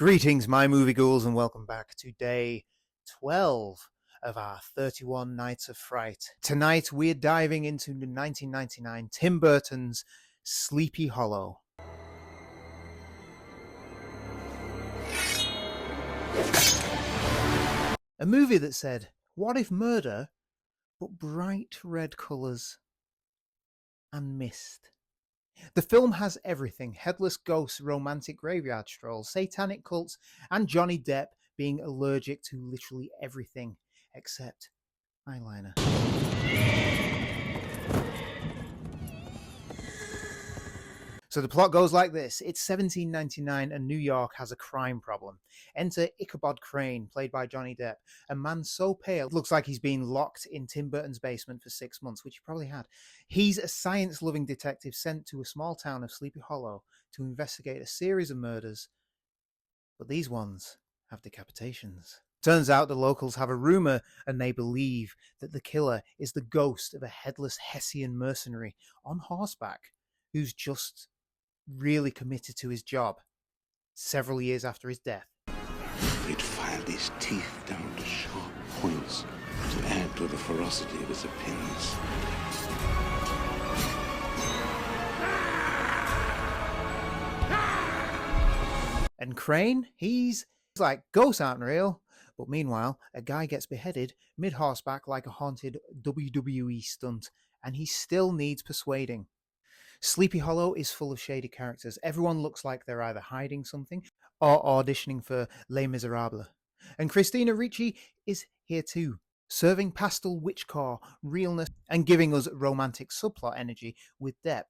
Greetings, my movie ghouls, and welcome back to day 12 of our 31 Nights of Fright. Tonight, we're diving into 1999 Tim Burton's Sleepy Hollow. A movie that said, what if murder, but bright red colours and mist? The film has everything: headless ghosts, romantic graveyard strolls, satanic cults, and Johnny Depp being allergic to literally everything except eyeliner. So the plot goes like this. It's 1799 and New York has a crime problem. Enter Ichabod Crane, played by Johnny Depp, a man so pale it looks like he's been locked in Tim Burton's basement for 6 months, which he probably had. He's a science-loving detective sent to a small town of Sleepy Hollow to investigate a series of murders, but these ones have decapitations. Turns out the locals have a rumour and they believe that the killer is the ghost of a headless Hessian mercenary on horseback who's just really committed to his job several years after his death. He'd filed his teeth down to sharp points to add to the ferocity of his appearance. And Crane, he's like, ghosts aren't real. But meanwhile, a guy gets beheaded mid-horseback like a haunted WWE stunt, and he still needs persuading. Sleepy Hollow is full of shady characters. Everyone looks like they're either hiding something or auditioning for Les Miserables. And Christina Ricci is here too, serving pastel witchcore realness and giving us romantic subplot energy with Depp,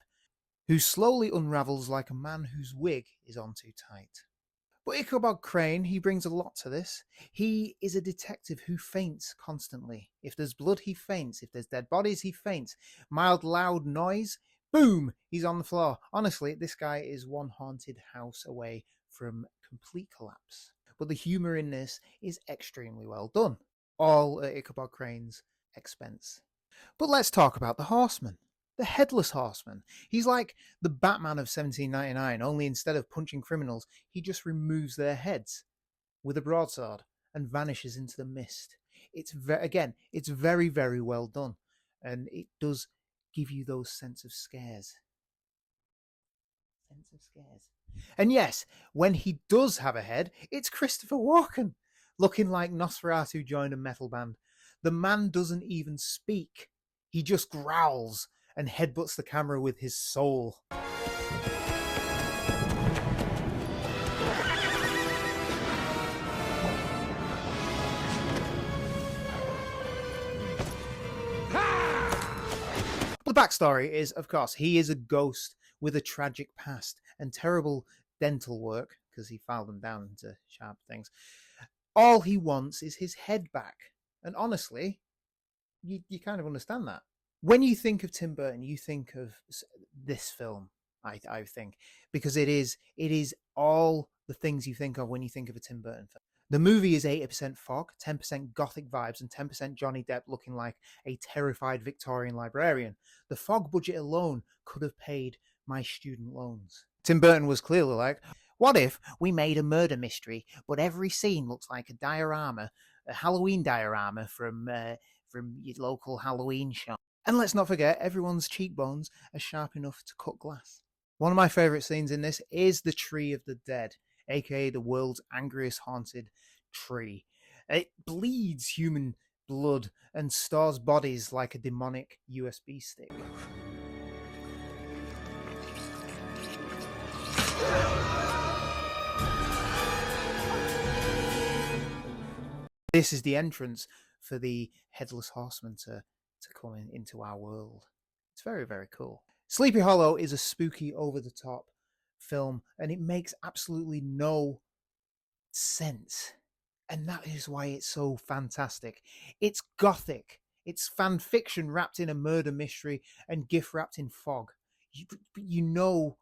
who slowly unravels like a man whose wig is on too tight. But Ichabod Crane, he brings a lot to this. He is a detective who faints constantly. If there's blood, he faints. If there's dead bodies, he faints. Mild, loud noise, boom, he's on the floor. Honestly, this guy is one haunted house away from complete collapse. But the humour in this is extremely well done, all at Ichabod Crane's expense. But let's talk about the Horseman, the Headless Horseman. He's like the Batman of 1799, only instead of punching criminals, he just removes their heads with a broadsword and vanishes into the mist. It's very, very well done, and it does give you those sense of scares. And yes, when he does have a head, it's Christopher Walken, looking like Nosferatu joined a metal band. The man doesn't even speak. He just growls and headbutts the camera with his soul. The backstory is, of course, he is a ghost with a tragic past and terrible dental work, because he filed them down into sharp things. All he wants is his head back. And honestly, you kind of understand that. When you think of Tim Burton, you think of this film, I think, because it is all the things you think of when you think of a Tim Burton film. The movie is 80% fog, 10% Gothic vibes, and 10% Johnny Depp looking like a terrified Victorian librarian. The fog budget alone could have paid my student loans. Tim Burton was clearly like, what if we made a murder mystery, but every scene looks like a diorama, a Halloween diorama from your local Halloween shop? And let's not forget, everyone's cheekbones are sharp enough to cut glass. One of my favourite scenes in this is the Tree of the Dead, aka the world's angriest haunted tree. It bleeds human blood and stores bodies like a demonic USB stick. This is the entrance for the Headless Horseman to come into our world. It's very, very cool. Sleepy Hollow is a spooky, over-the-top film, and it makes absolutely no sense. And that is why it's so fantastic. It's gothic. It's fan fiction wrapped in a murder mystery and gift wrapped in fog. You know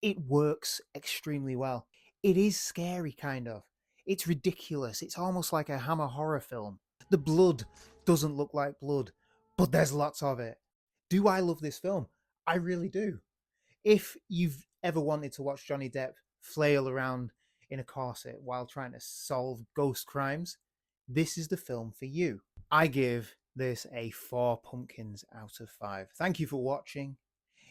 it works extremely well. It is scary, kind of. It's ridiculous. It's almost like a Hammer horror film. The blood doesn't look like blood, but there's lots of it. Do I love this film? I really do. If you've ever wanted to watch Johnny Depp flail around in a corset while trying to solve ghost crimes, this is the film for you. I give this a 4 pumpkins out of 5. Thank you for watching.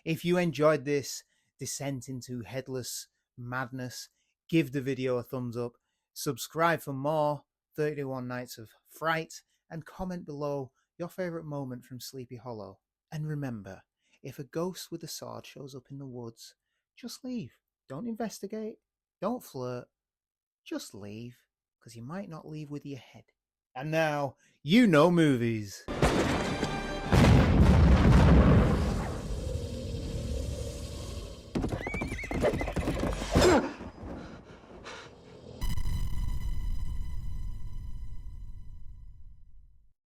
If you enjoyed this descent into headless madness, give the video a thumbs up, subscribe for more 31 Nights of Fright, and comment below your favourite moment from Sleepy Hollow. And remember, if a ghost with a sword shows up in the woods, just leave. Don't investigate, don't flirt, just leave, because you might not leave with your head. And now, you know movies.